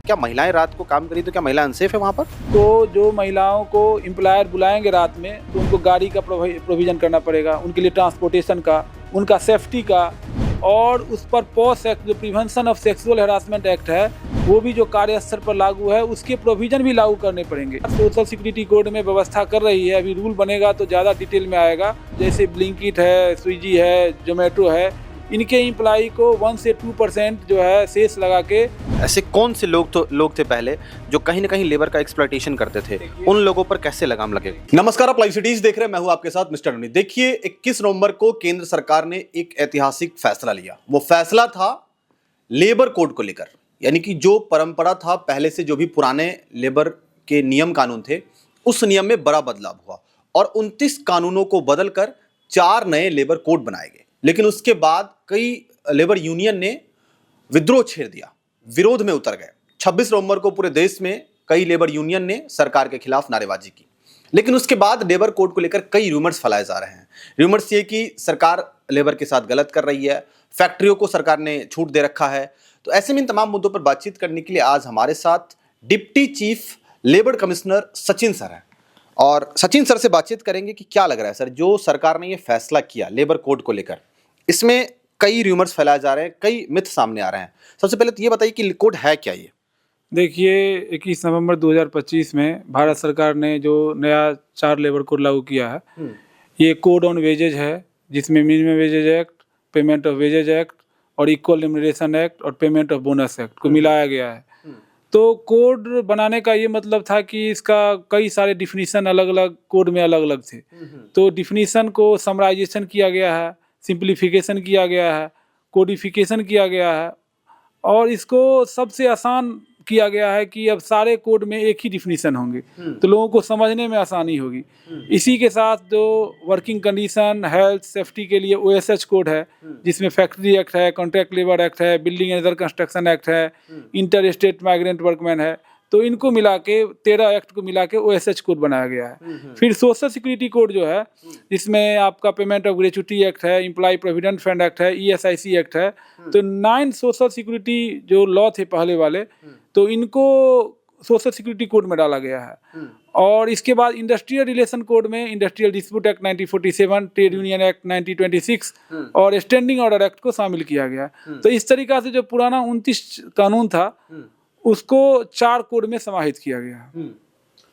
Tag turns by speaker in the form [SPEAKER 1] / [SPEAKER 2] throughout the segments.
[SPEAKER 1] क्या महिलाएं रात को काम करी तो क्या महिला अनसेफ है वहाँ पर?
[SPEAKER 2] तो जो महिलाओं को एम्प्लॉयर बुलाएंगे रात में तो उनको गाड़ी का प्रोविज़न करना पड़ेगा, उनके लिए ट्रांसपोर्टेशन का, उनका सेफ्टी का, और उस पर पॉस एक्ट जो prevention of sexual harassment act है वो भी जो कार्यस्थल पर लागू है उसके प्रोविज़न भी लागू करने पड़ेंगे। सोशल सिक्योरिटी कोड में व्यवस्था कर रही है, अभी रूल बनेगा तो ज़्यादा डिटेल में आएगा। जैसे ब्लिंकिट है, स्विगी है, जोमेटो है, इनके एम्प्लॉई को 1 से 2% जो है सेस लगा के।
[SPEAKER 1] ऐसे कौन से लोग थे पहले जो कहीं ना कहीं लेबर का एक्सप्लॉयटेशन करते थे, उन लोगों पर कैसे लगाम लगेगा?
[SPEAKER 3] नमस्कार, आप लाइव सिटीज देख रहे हैं, मैं हूं आपके साथ मिस्टर अनिल। देखिए 21 नवंबर को केंद्र सरकार ने एक ऐतिहासिक फैसला लिया। वो फैसला था लेबर कोड को लेकर, यानी कि जो परंपरा था पहले से, जो भी पुराने लेबर के नियम कानून थे उस नियम में बड़ा बदलाव हुआ और 29 कानूनों को बदलकर 4 नए लेबर कोड बनाए गए। लेकिन उसके बाद कई लेबर यूनियन ने विद्रोह छेड़ दिया, विरोध में उतर गए। 26 नवंबर को पूरे देश में कई लेबर यूनियन ने सरकार के खिलाफ नारेबाजी की। लेकिन उसके बाद लेबर कोड को लेकर कई रूमर्स फैलाए जा रहे हैं। रूमर्स ये कि सरकार लेबर के साथ गलत कर रही है, फैक्ट्रियों को सरकार ने छूट दे रखा है। तो ऐसे में इन तमाम मुद्दों पर बातचीत करने के लिए आज हमारे साथ deputy chief labour commissioner Sachin sir हैं, और सचिन सर से बातचीत करेंगे कि क्या लग रहा है सर, जो सरकार ने ये फैसला किया लेबर कोड को लेकर, इसमें कई रूमर्स फैलाए जा रहे हैं, कई मिथ सामने आ रहे हैं। सबसे पहले तो ये बताइए कि कोड है क्या ये?
[SPEAKER 2] देखिए 21 नवंबर 2025 में भारत सरकार ने जो नया 4 लेबर कोड लागू किया है, ये कोड ऑन वेजेज है, जिसमें minimum wages act, payment of wages act और इक्वल रिम्यूनरेशन एक्ट और पेमेंट ऑफ बोनस एक्ट को मिलाया गया है। तो कोड बनाने का ये मतलब था कि इसका कई सारे डिफिनीशन अलग अलग कोड में अलग अलग थे। तो डिफिनीशन को समराइजेशन किया गया है, सिंप्लीफिकेशन किया गया है, कोडिफिकेशन किया गया है, और इसको सबसे आसान किया गया है कि अब सारे कोड में एक ही डिफिनीशन होंगे तो लोगों को समझने में आसानी होगी। इसी के साथ जो वर्किंग कंडीशन, हेल्थ, सेफ्टी के लिए OSH कोड है, जिसमें फैक्ट्री एक्ट है, कॉन्ट्रैक्ट लेबर एक्ट है, building and other construction act है, इंटर स्टेट माइग्रेंट वर्कमैन है, तो इनको मिला के 13 एक्ट को मिला के OSH कोड बनाया गया है। फिर सोशल सिक्योरिटी कोड जो है, जिसमें आपका पेमेंट ऑफ ग्रेच्युटी एक्ट है, एम्प्लॉय प्रोविडेंट फंड एक्ट है, ESIC एक्ट है। तो 9 सोशल सिक्योरिटी जो लॉ थे पहले वाले, तो इनको सोशल सिक्योरिटी कोड में डाला गया है। और इसके बाद इंडस्ट्रियल रिलेशन कोड में industrial dispute act 1947, trade union act 1926 और स्टैंडिंग ऑर्डर एक्ट को शामिल किया गया। तो इस तरीका से जो पुराना 29 कानून था उसको 4 कोड में समाहित किया गया।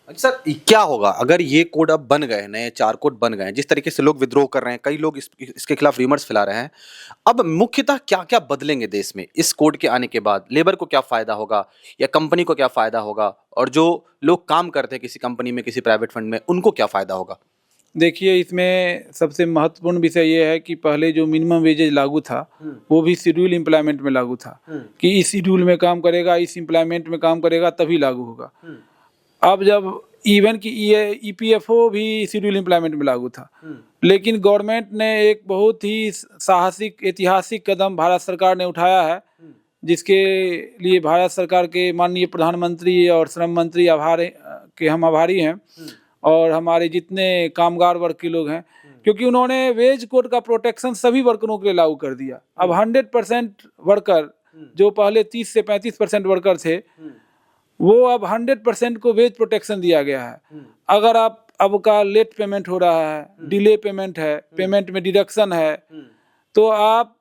[SPEAKER 1] अच्छा सर, क्या होगा अगर ये कोड अब बन गए, नए 4 कोड बन गए, जिस तरीके से लोग विद्रोह कर रहे हैं, कई लोग इसके खिलाफ रिमर्स फैला रहे हैं, अब मुख्यतः क्या क्या बदलेंगे देश में इस कोड के आने के बाद? लेबर को क्या फायदा होगा या कंपनी को क्या फायदा होगा, और जो लोग काम करते हैं किसी कंपनी में, किसी प्राइवेट फंड में, उनको क्या फायदा होगा?
[SPEAKER 2] देखिए इसमें सबसे महत्वपूर्ण विषय ये है कि पहले जो मिनिमम वेजेज लागू था वो भी शेड्यूल एम्प्लॉयमेंट में लागू था कि इस शेड्यूल में काम करेगा, इस एम्प्लॉयमेंट में काम करेगा तभी लागू होगा। अब जब इवन कि EPFO भी शेड्यूल एम्प्लॉयमेंट में लागू था, लेकिन गवर्नमेंट ने एक बहुत ही साहसिक ऐतिहासिक कदम भारत सरकार ने उठाया है, जिसके लिए भारत सरकार के माननीय प्रधानमंत्री और श्रम मंत्री हम आभारी हैं, और हमारे जितने कामगार वर्ग के लोग हैं, क्योंकि उन्होंने वेज कोड का प्रोटेक्शन सभी वर्करों के लिए लागू कर दिया। अब 100% वर्कर, जो पहले 30 से 35% वर्कर थे, वो अब 100% को वेज प्रोटेक्शन दिया गया है। अगर आप अब का लेट पेमेंट हो रहा है, डिले पेमेंट है, पेमेंट में डिडक्शन है, तो आप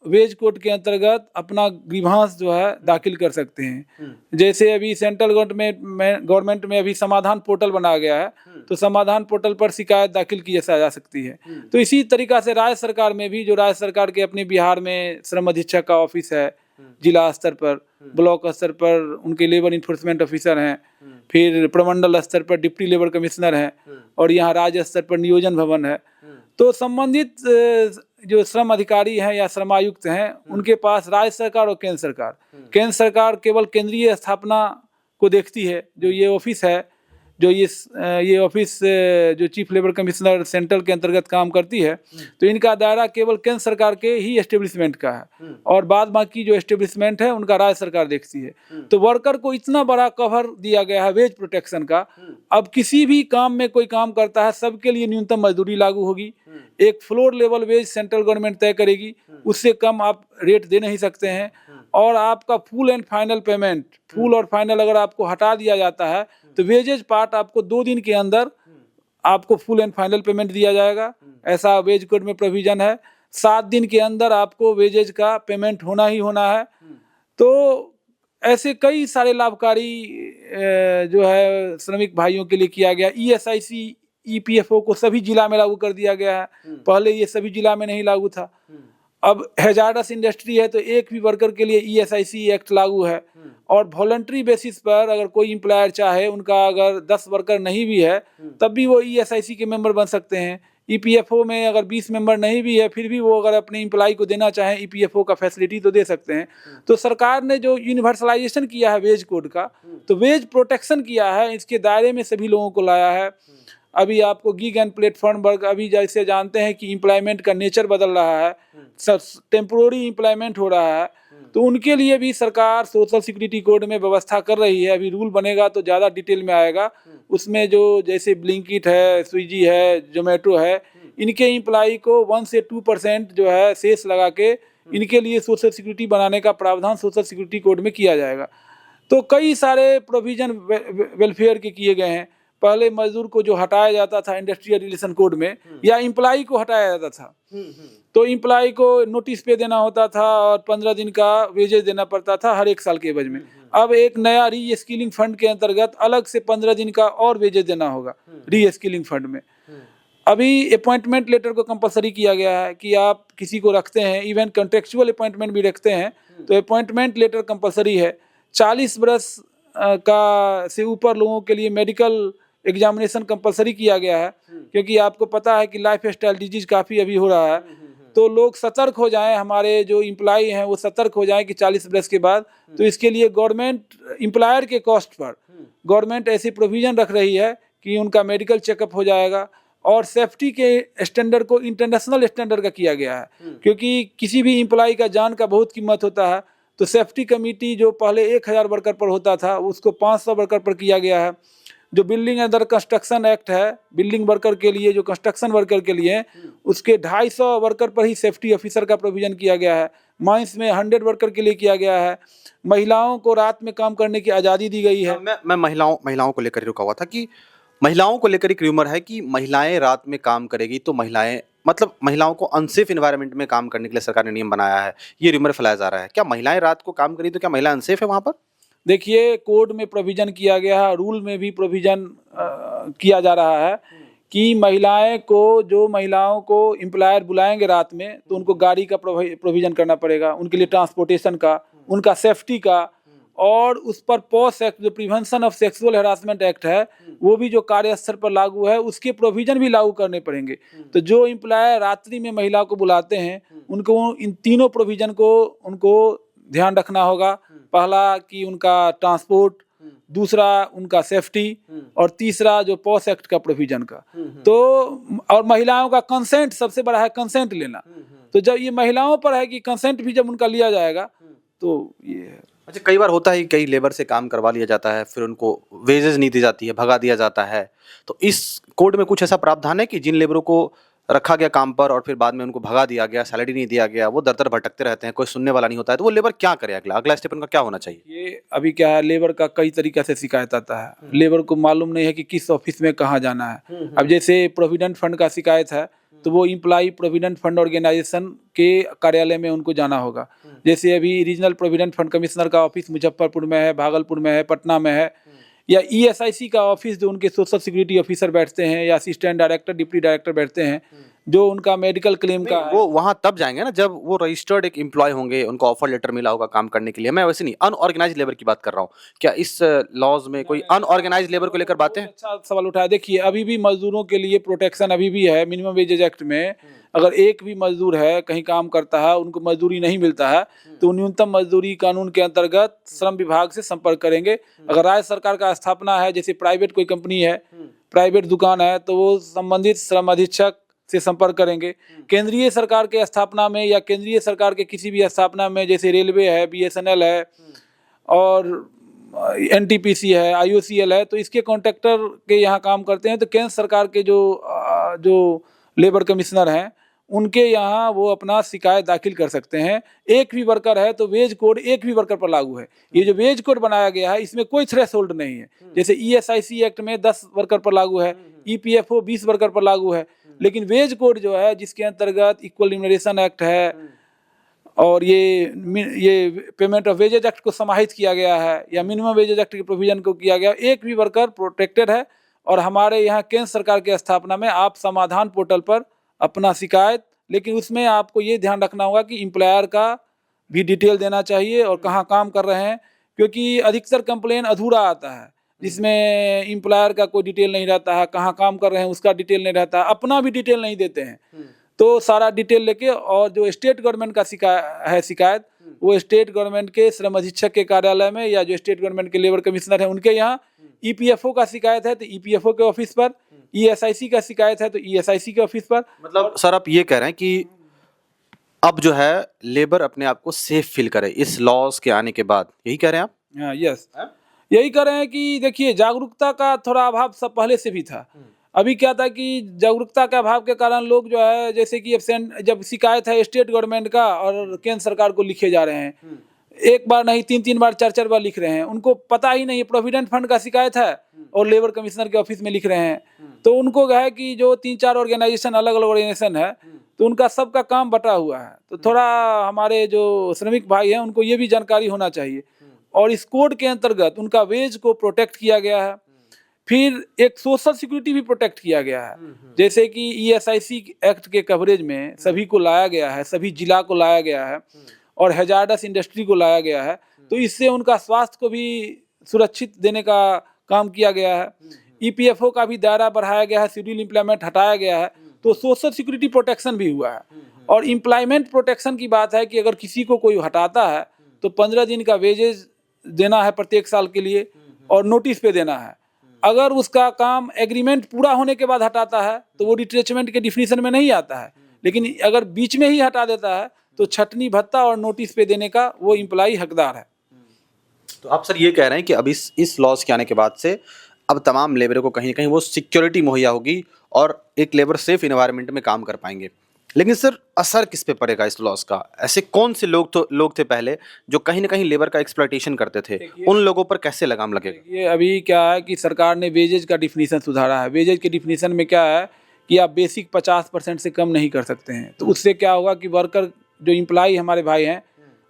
[SPEAKER 2] वेज कोड के अंतर्गत अपना ग्रीवांस जो है दाखिल कर सकते हैं। जैसे अभी सेंट्रल गवर्नमेंट में अभी समाधान पोर्टल बनाया गया है, तो समाधान पोर्टल पर शिकायत दाखिल की जा सकती है। तो इसी तरीका से राज्य सरकार में भी, जो राज्य सरकार के अपने बिहार में श्रम अधीक्षक का ऑफिस है, जिला स्तर पर, ब्लॉक स्तर पर उनके लेबर इन्फोर्समेंट ऑफिसर हैं, फिर प्रमंडल स्तर पर डिप्टी लेबर कमिश्नर हैं, और यहाँ राज्य स्तर पर नियोजन भवन है। तो संबंधित जो श्रम अधिकारी हैं या श्रमायुक्त हैं, उनके पास राज्य सरकार और केंद्र सरकार केवल केंद्रीय स्थापना को देखती है। जो ये ऑफिस है, जो ये ऑफिस जो चीफ लेबर कमिश्नर सेंट्रल के अंतर्गत काम करती है, तो इनका दायरा केवल केंद्र सरकार के ही एस्टेब्लिशमेंट का है, और बाद बाकी जो एस्टेब्लिशमेंट है उनका राज्य सरकार देखती है। तो वर्कर को इतना बड़ा कवर दिया गया है वेज प्रोटेक्शन का। अब किसी भी काम में कोई काम करता है, सबके लिए न्यूनतम मजदूरी लागू होगी। एक floor level wage central government तय करेगी, उससे कम आप रेट दे नहीं सकते हैं। और आपका full and final payment, full और फाइनल अगर आपको हटा दिया जाता है तो वेजेज पार्ट आपको 2 दिन के अंदर आपको फुल एंड फाइनल पेमेंट दिया जाएगा, ऐसा वेज कोड में प्रोविजन है। 7 दिन के अंदर आपको वेजेज का पेमेंट होना ही होना है। तो ऐसे कई सारे लाभकारी जो है श्रमिक भाइयों के लिए किया गया। ESIC EPFO को सभी जिला में लागू कर दिया गया है, पहले ये सभी जिला में नहीं लागू था। अब हैजार्डस इंडस्ट्री है तो एक भी वर्कर के लिए ESIC एक्ट लागू है, और वॉलंटरी बेसिस पर अगर कोई एम्प्लॉयर चाहे, उनका अगर 10 वर्कर नहीं भी है तब भी वो ESIC के मेंबर बन सकते हैं। EPFO में अगर 20 मेंबर नहीं भी है फिर भी वो अगर अपने एम्प्लॉय को देना चाहें EPFO का फैसिलिटी तो दे सकते हैं। तो सरकार ने जो यूनिवर्सलाइजेशन किया है वेज कोड का, तो वेज प्रोटेक्शन किया है, इसके दायरे में सभी लोगों को लाया है। अभी आपको गिग एंड प्लेटफॉर्म वर्क, अभी जैसे जानते हैं कि एम्प्लॉयमेंट का नेचर बदल रहा है, टेम्पोररी एम्प्लॉयमेंट हो रहा है, तो उनके लिए भी सरकार सोशल सिक्योरिटी कोड में व्यवस्था कर रही है। अभी रूल बनेगा तो ज़्यादा डिटेल में आएगा। उसमें जो जैसे ब्लिंकिट है, स्विगी है, जोमेटो है, इनके एम्प्लॉय को 1 से 2% जो है सेस लगा के इनके लिए सोशल सिक्योरिटी बनाने का प्रावधान सोशल सिक्योरिटी कोड में किया जाएगा। तो कई सारे प्रोविजन वेलफेयर के किए गए हैं। पहले मजदूर को जो हटाया जाता था इंडस्ट्रियल रिलेशन कोड में, या एम्प्लॉय को हटाया जाता था, तो एम्प्लॉय को नोटिस पे देना होता था और 15 दिन का वेजेज देना पड़ता था हर 1 साल के एवज में। अब एक नया री स्किलिंग फंड के अंतर्गत अलग से 15 दिन का और वेजेज देना होगा री स्किलिंग फंड में। अभी अपॉइंटमेंट लेटर को कंपलसरी किया गया है कि आप किसी को रखते हैं, इवन कॉन्ट्रेक्चुअल अपॉइंटमेंट भी रखते हैं तो अपॉइंटमेंट लेटर कंपलसरी है। 40 बरस का से ऊपर लोगों के लिए मेडिकल एग्जामिनेशन कंपलसरी किया गया है, क्योंकि आपको पता है कि लाइफ स्टाइल डिजीज काफ़ी अभी हो रहा है। तो लोग सतर्क हो जाएं, हमारे जो एम्प्लॉय हैं वो सतर्क हो जाएं कि 40 बरस के बाद। तो इसके लिए गवर्नमेंट एम्प्लॉयर के कॉस्ट पर गवर्नमेंट ऐसी प्रोविज़न रख रही है कि उनका मेडिकल चेकअप हो जाएगा, और सेफ्टी के स्टैंडर्ड को इंटरनेशनल स्टैंडर्ड का किया गया है, क्योंकि किसी भी एम्प्लॉय का जान का बहुत कीमत होता है। तो सेफ्टी कमेटी जो पहले 1000 वर्कर पर होता था उसको 500 वर्कर पर किया गया है। जो बिल्डिंग अंडर कंस्ट्रक्शन एक्ट है, बिल्डिंग वर्कर के लिए, जो कंस्ट्रक्शन वर्कर के लिए, उसके 250 वर्कर पर ही सेफ्टी ऑफिसर का प्रोविज़न किया गया है। माइंस में 100 वर्कर के लिए किया गया है। महिलाओं को रात में काम करने की आज़ादी दी गई है।
[SPEAKER 1] मैं महिलाओं को लेकर रुका हुआ था कि महिलाओं को लेकर एक र्यूमर है कि महिलाएं रात में काम करेगी तो महिलाओं को अनसेफ इन्वायरमेंट में काम करने के लिए सरकार ने नियम बनाया है, ये र्यूमर फैलाया जा रहा है। क्या महिलाएं रात को काम करें तो क्या महिला अनसेफ है वहाँ पर?
[SPEAKER 2] देखिए, कोड में प्रोविज़न किया गया है, रूल में भी प्रोविज़न किया जा रहा है कि महिलाओं को एम्प्लॉयर बुलाएंगे रात में तो उनको गाड़ी का प्रोविज़न करना पड़ेगा, उनके लिए ट्रांसपोर्टेशन का, उनका सेफ्टी का, और उस पर पॉस एक्ट जो prevention of sexual harassment act है वो भी जो कार्यस्थल पर लागू है उसके प्रोविज़न भी लागू करने पड़ेंगे। तो जो एम्प्लॉयर रात्रि में महिला को बुलाते हैं उनको इन तीनों प्रोविज़न को उनको ध्यान रखना होगा। पहला कि उनका ट्रांसपोर्ट, दूसरा उनका सेफ्टी, और तीसरा जो पॉस एक्ट का प्रोविज़न का। तो और महिलाओं का कंसेंट, सबसे बड़ा है कंसेंट लेना। तो जब ये महिलाओं पर है कि कंसेंट भी जब उनका लिया जाएगा तो ये है।
[SPEAKER 1] अच्छा, कई बार होता है कई लेबर से काम करवा लिया जाता है, फिर उनको वेजेस नहीं दी जाती है, भगा दिया जाता है। तो इस कोड में कुछ ऐसा प्रावधान है कि जिन लेबरों को रखा गया काम पर और फिर बाद में उनको भगा दिया गया, सैलरी नहीं दिया गया, वो दर-दर भटकते रहते हैं, कोई सुनने वाला नहीं होता है, तो वो लेबर क्या करे? अगला स्टेप उनका क्या होना चाहिए?
[SPEAKER 2] ये अभी क्या है, लेबर का कई तरीक़ा से शिकायत आता है। लेबर को मालूम नहीं है कि किस ऑफिस में कहाँ जाना है। अब जैसे प्रोविडेंट फंड का शिकायत है तो वो एम्प्लॉय प्रोविडेंट फंड ऑर्गेनाइजेशन के कार्यालय में उनको जाना होगा। जैसे अभी रीजनल प्रोविडेंट फंड कमिश्नर का ऑफिस मुजफ्फरपुर में है, भागलपुर में है, पटना में है, या ESIC का ऑफिस जो उनके सोशल सिक्योरिटी ऑफिसर बैठते हैं, या असिस्टेंट डायरेक्टर, डिप्टी डायरेक्टर बैठते हैं, जो उनका मेडिकल क्लेम का
[SPEAKER 1] वो वहाँ तब जाएंगे ना जब वो रजिस्टर्ड एक एम्प्लॉय होंगे, उनको ऑफर लेटर मिला होगा काम करने के लिए। मैं वैसे नहीं, अनऑर्गेनाइज लेबर की बात कर रहा हूँ। क्या इस लॉज में कोई अनऑर्गेनाइज लेबर को लेकर बातें?
[SPEAKER 2] अच्छा सवाल उठाया। देखिए, अभी भी मजदूरों के लिए प्रोटेक्शन अभी भी है। मिनिमम वेजेज एक्ट में अगर एक भी मजदूर है, कहीं काम करता है, उनको मजदूरी नहीं मिलता है, तो न्यूनतम मजदूरी कानून के अंतर्गत श्रम विभाग से संपर्क करेंगे। अगर राज्य सरकार का स्थापना है, जैसे प्राइवेट कोई कंपनी है, प्राइवेट दुकान है, तो वो संबंधित श्रम अधीक्षक से संपर्क करेंगे। केंद्रीय सरकार के स्थापना में या केंद्रीय सरकार के किसी भी स्थापना में, जैसे रेलवे है, BSNL है, और NTPC है, IOCL है, तो इसके कॉन्ट्रैक्टर के यहाँ काम करते हैं, तो केंद्र सरकार के जो लेबर कमिश्नर हैं उनके यहाँ वो अपना शिकायत दाखिल कर सकते हैं। एक भी वर्कर है तो वेज कोड एक भी वर्कर पर लागू है। ये जो वेज कोड बनाया गया है इसमें कोई थ्रेशोल्ड नहीं है। जैसे ESIC एक्ट में 10 वर्कर पर लागू है, EPFO 20 वर्कर पर लागू है, लेकिन वेज कोड जो है जिसके अंतर्गत इक्वल रिम्यूनरेशन एक्ट है और ये पेमेंट ऑफ वेजेज एक्ट को समाहित किया गया है या मिनिमम वेजेज एक्ट के प्रोविजन को किया गया, एक भी वर्कर प्रोटेक्टेड है। और हमारे यहाँ केंद्र सरकार की स्थापना में आप समाधान पोर्टल पर अपना शिकायत, लेकिन उसमें आपको ये ध्यान रखना होगा कि एम्प्लॉयर का भी डिटेल देना चाहिए और कहाँ काम कर रहे हैं, क्योंकि अधिकतर कंप्लेन अधूरा आता है जिसमें एम्प्लॉयर का कोई डिटेल नहीं रहता है, कहाँ काम कर रहे हैं उसका डिटेल नहीं रहता है, अपना भी डिटेल नहीं देते हैं। तो सारा डिटेल लेके, और जो स्टेट गवर्नमेंट का शिकायत वो स्टेट गवर्नमेंट के श्रम अधीक्षक के कार्यालय में या जो स्टेट गवर्नमेंट के लेबर कमिश्नर है उनके यहाँ, EPFO का शिकायत है तो EPFO के ऑफिस पर, ESIC का शिकायत है तो ESIC के ऑफिस पर।
[SPEAKER 1] मतलब सर आप ये कह रहे हैं कि अब जो है लेबर अपने आप को सेफ फील करे इस लॉज के आने के बाद, यही कह रहे हैं आप?
[SPEAKER 2] हाँ, यस, यही कर रहे हैं कि देखिए जागरूकता का थोड़ा अभाव सब पहले से भी था। अभी क्या था कि जागरूकता के अभाव के कारण लोग जो है, जैसे कि जब शिकायत है स्टेट गवर्नमेंट का और केंद्र सरकार को लिखे जा रहे हैं, एक बार नहीं 3-3 बार 4-4 बार लिख रहे हैं, उनको पता ही नहीं प्रोविडेंट फंड का शिकायत है और लेबर कमिश्नर के ऑफिस में लिख रहे हैं। तो उनको है कि जो 3-4 ऑर्गेनाइजेशन अलग अलग ऑर्गेनाइजेशन है तो उनका सबका काम बटा हुआ है। तो थोड़ा हमारे जो श्रमिक भाई हैं उनको ये भी जानकारी होना चाहिए, और इस कोड के अंतर्गत उनका वेज को प्रोटेक्ट किया गया है। फिर एक सोशल सिक्योरिटी भी प्रोटेक्ट किया गया है, जैसे कि ESIC एक्ट के कवरेज में सभी को लाया गया है, सभी जिला को लाया गया है और हैजार्डस इंडस्ट्री को लाया गया है। तो इससे उनका स्वास्थ्य को भी सुरक्षित देने का काम किया गया है। EPFO का भी दायरा बढ़ाया गया है, शेड्यूल इम्प्लॉयमेंट हटाया गया है, तो सोशल सिक्योरिटी प्रोटेक्शन भी हुआ है। और इम्प्लॉयमेंट प्रोटेक्शन की बात है कि अगर किसी को कोई हटाता है तो 15 दिन का वेजेज देना है प्रत्येक साल के लिए और नोटिस पे देना है। अगर उसका काम एग्रीमेंट पूरा होने के बाद हटाता है तो वो रिट्रेचमेंट के डिफिनीशन में नहीं आता है, लेकिन अगर बीच में ही हटा देता है तो छटनी भत्ता और नोटिस पे देने का वो एम्प्लॉई हकदार है।
[SPEAKER 1] तो आप सर ये कह रहे हैं कि अब इस लॉज के आने के बाद से अब तमाम लेबर को कहीं ना कहीं वो सिक्योरिटी मुहैया होगी और एक लेबर सेफ इन्वायरमेंट में काम कर पाएंगे। लेकिन सर असर किस पे पड़ेगा इस लॉस का? ऐसे कौन से लोग थे पहले जो कहीं ना कहीं लेबर का एक्सप्लॉयटेशन करते थे, उन लोगों पर कैसे लगाम लगेगा?
[SPEAKER 2] ये अभी क्या है कि सरकार ने वेजेज का डिफिनीशन सुधारा है। वेजेज के डिफिनीशन में क्या है कि आप बेसिक 50% से कम नहीं कर सकते हैं। तो उससे क्या होगा कि वर्कर जो एम्प्लॉई हमारे भाई हैं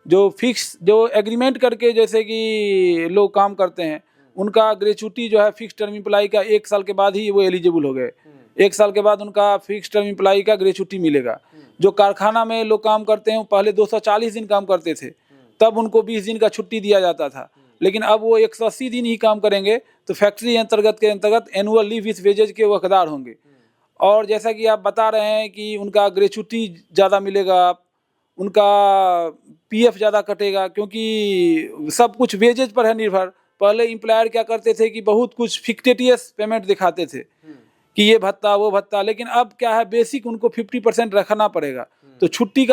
[SPEAKER 2] जो फिक्स जो एग्रीमेंट करके जैसे कि लोग काम करते हैं, उनका ग्रेचुटी जो है फिक्स टर्म एम्प्लॉई का 1 साल के बाद ही वो एलिजिबल हो गए। 1 साल के बाद उनका फिक्स टर्म एम्प्लॉई का ग्रेचुटी मिलेगा। जो कारखाना में लोग काम करते हैं पहले 240 दिन काम करते थे, तब उनको 20 दिन का छुट्टी दिया जाता था, लेकिन अब वो 180 दिन ही काम करेंगे तो फैक्ट्री के अंतर्गत एनुअल लीव विथ वेजेज के वो हकदार होंगे। और जैसा कि आप बता रहे हैं कि उनका ग्रेचुटी ज़्यादा मिलेगा, उनका PF ज़्यादा कटेगा, क्योंकि सब कुछ वेजेज पर है निर्भर। पहले एम्प्लॉयर क्या करते थे कि बहुत कुछ फिक्टिटियस पेमेंट दिखाते थे कि ये भत्ता वो भत्ता, लेकिन अब क्या है बेसिक उनको 50% रखना पड़ेगा। तो छुट्टी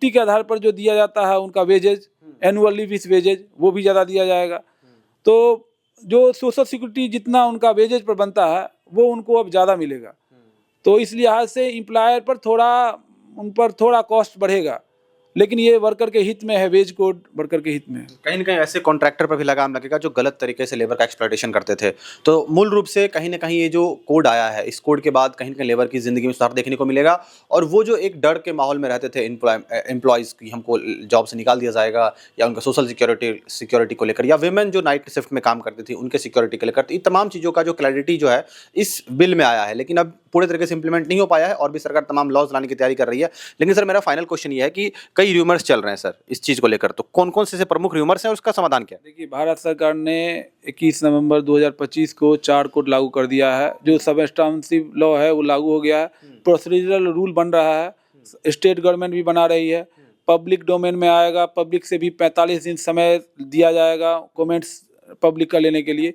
[SPEAKER 2] के आधार पर जो दिया जाता है उनका wages, annual leave with wages, वो भी ज़्यादा दिया जाएगा। तो जो सोशल सिक्योरिटी जितना उनका वेजेज पर बनता है वो उनको अब ज़्यादा मिलेगा। तो इस लिहाज से एम्प्लॉयर पर उन पर थोड़ा कॉस्ट बढ़ेगा, लेकिन ये वर्कर के हित में है, वेज कोड वर्कर के हित में है।
[SPEAKER 1] कहीं ना कहीं ऐसे कॉन्ट्रैक्टर पर भी लगाम लगेगा जो गलत तरीके से लेबर का एक्सप्लॉयटेशन करते थे। तो मूल रूप से कहीं ना कहीं ये जो कोड आया है, इस कोड के बाद कहीं ना कहीं लेबर की ज़िंदगी में सुधार देखने को मिलेगा, और वो जो एक डर के माहौल में रहते थे एम्प्लॉयज़ की हमको जॉब से निकाल दिया जाएगा या उनका सोशल सिक्योरिटी को लेकर, या वेमेन जो नाइट शिफ्ट में काम करती थी उनके सिक्योरिटी को लेकर, इन तमाम चीज़ों का जो क्लैरिटी जो है इस बिल में आया है, लेकिन अब पूरे तरीके से इंप्लीमेंट नहीं हो पाया है और भी सरकार तमाम लॉज लाने की तैयारी कर रही है। लेकिन सर मेरा फाइनल क्वेश्चन ये है कि कई र्यूमर्स चल रहे हैं सर इस चीज़ को लेकर, तो कौन कौन से प्रमुख र्यूमर्स हैं और उसका समाधान क्या है?
[SPEAKER 2] देखिए, भारत सरकार ने 21 नवंबर 2025 को 4 कोड लागू कर दिया है। जो सबस्टांसिव लॉ है वो लागू हो गया है, प्रोसीजरल रूल बन रहा है, स्टेट गवर्नमेंट भी बना रही है, पब्लिक डोमेन में आएगा, पब्लिक से भी 45 दिन समय दिया जाएगा कमेंट्स पब्लिक का लेने के लिए।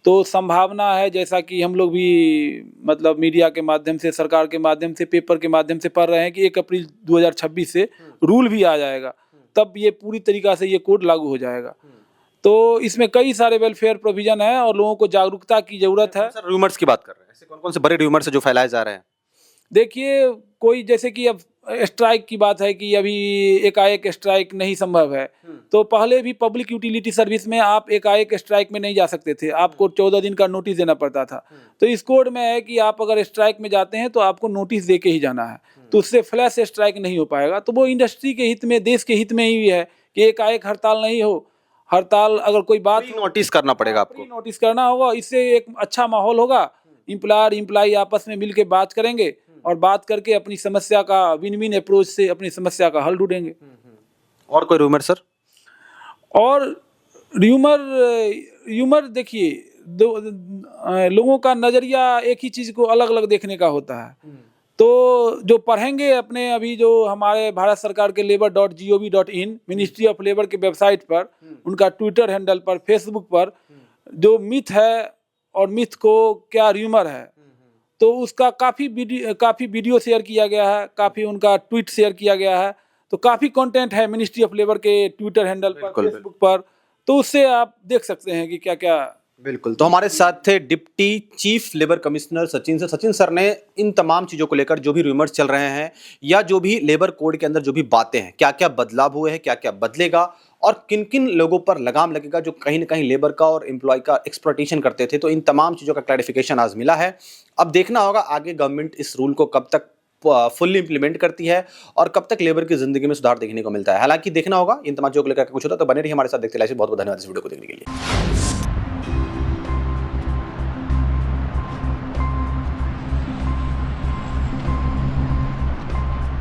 [SPEAKER 2] तो संभावना है, जैसा कि हम लोग भी मतलब मीडिया के माध्यम से, सरकार के माध्यम से, पेपर के माध्यम से पढ़ रहे हैं कि 1 अप्रैल 2026 से रूल भी आ जाएगा, तब ये पूरी तरीक़ा से ये कोड लागू हो जाएगा। तो इसमें कई सारे वेलफेयर प्रोविजन है और लोगों को जागरूकता की ज़रूरत है।
[SPEAKER 1] सर रूमर्स की बात कर रहे हैं, ऐसे कौन कौन से बड़े रूमर्स जो फैलाए जा रहे हैं?
[SPEAKER 2] देखिए कोई जैसे कि अब स्ट्राइक की बात है कि अभी एकाएक स्ट्राइक नहीं संभव है, तो पहले भी पब्लिक यूटिलिटी सर्विस में आप एकाएक स्ट्राइक में नहीं जा सकते थे, आपको 14 दिन का नोटिस देना पड़ता था। तो इस कोड में है कि आप अगर स्ट्राइक में जाते हैं तो आपको नोटिस दे के ही जाना है, तो उससे फ्लैश स्ट्राइक नहीं हो पाएगा। तो वो इंडस्ट्री के हित में, देश के हित में ही है कि एकाएक हड़ताल नहीं हो। हड़ताल अगर कोई बात
[SPEAKER 1] प्री नोटिस करना पड़ेगा आपको।
[SPEAKER 2] प्री नोटिस करना होगा, इससे एक अच्छा माहौल होगा, एम्प्लॉयर एम्प्लॉई आपस में मिलकर बात करेंगे और बात करके अपनी समस्या का विन विन अप्रोच से अपनी समस्या का हल ढूंढेंगे।
[SPEAKER 1] और कोई रूमर सर?
[SPEAKER 2] और र्यूमर देखिए, लोगों का नज़रिया एक ही चीज़ को अलग अलग देखने का होता है। तो जो पढ़ेंगे अपने, अभी जो हमारे भारत सरकार के labor.gov.in मिनिस्ट्री ऑफ लेबर के वेबसाइट पर, उनका ट्विटर हैंडल पर, फेसबुक पर जो मिथ है और मिथ को क्या र्यूमर है, तो उसका काफ़ी वीडियो शेयर किया गया है, काफ़ी उनका ट्वीट शेयर किया गया है, तो काफ़ी कंटेंट है मिनिस्ट्री ऑफ लेबर के ट्विटर हैंडल पर, फेसबुक पर, तो उससे आप देख सकते हैं कि क्या क्या।
[SPEAKER 3] बिल्कुल। तो हमारे साथ थे deputy chief labour commissioner Sachin sir. Sachin sir ने इन तमाम चीज़ों को लेकर, जो भी रूमर्स चल रहे हैं या जो भी लेबर कोड के अंदर जो भी बातें हैं, क्या क्या बदलाव हुए हैं, क्या क्या बदलेगा और किन किन लोगों पर लगाम लगेगा जो कहीं ना कहीं लेबर का और एम्प्लॉय का एक्सप्लॉयटेशन करते थे, तो इन तमाम चीज़ों का क्लैरिफिकेशन आज मिला है। अब देखना होगा आगे गवर्नमेंट इस रूल को कब तक फुल्ली इंप्लीमेंट करती है और कब तक लेबर की जिंदगी में सुधार देखने को मिलता है। हालांकि देखना होगा इन तमाम चीज़ों को लेकर कुछ होता है, तो बने रहिए हमारे साथ, देखते रहिए। बहुत बहुत धन्यवाद इस वीडियो को देखने के लिए।